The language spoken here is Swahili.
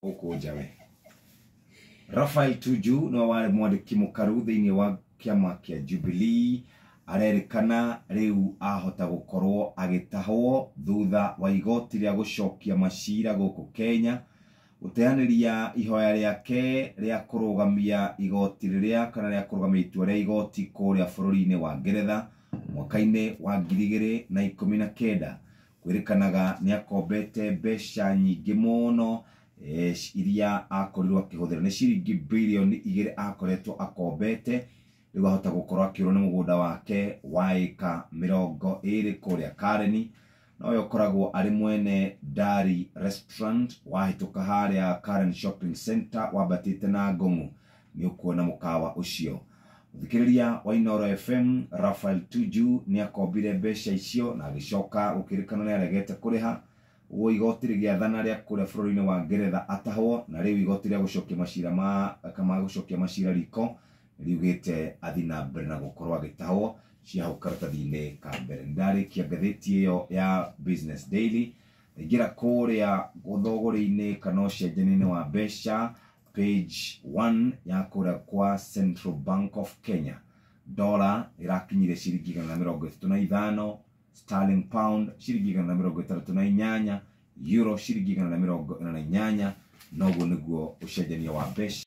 Oko jawe. Raphael Tuju no wale mwandiki mukaru thiini wa kiama kia Jubilee arerikana riu ahota gukorwo agitahwo thutha wa igoti ria gucokia macira guku Kenya guteaniria ihoya riake ria kurugamia igoti riria kana ria kurugamia itua ria igoti kuria bururi-ini wa Ngeretha mwaka-ini wa 2019 kwirikanaga ni akombete mbeca nyingi muno iria akorirwo akihuthira ni ciringi bilioni 2 akoretwo akombete riu ahota gukorwo akirwo ni mugunda wake wa eka 20 kuria Kareni no yokoragwo ari mwene Dari Restaurant wahituka haria Karen Shopping Center wabatite na Ngongu ni ukuona mukawa ucio. Thikiriria wa Inoro FM Raphael Tuju ni akombire mbeca icio na agicoka gukirikana ni aregete kuriha uwo igoti rigiathana ria kuria bururi-ini wa Ngeretha atahwo na riu igoti ria gucokia macira kama gucokia macira riko riugite athina mbere na gukorwo agitahwo cia karatathi-ini ka mbere. Ndari kia ngatheti iyo ya Business Daily ngira kuria guthogori-ini kana ucenjania-ini wa mbeca page 1 ya kuria kwa Central Bank of Kenya dollar irakinyire ciringi 135, sterling pound ciringi 138, euro ciringi 148, noguo niguo ucenjania wa mbeca.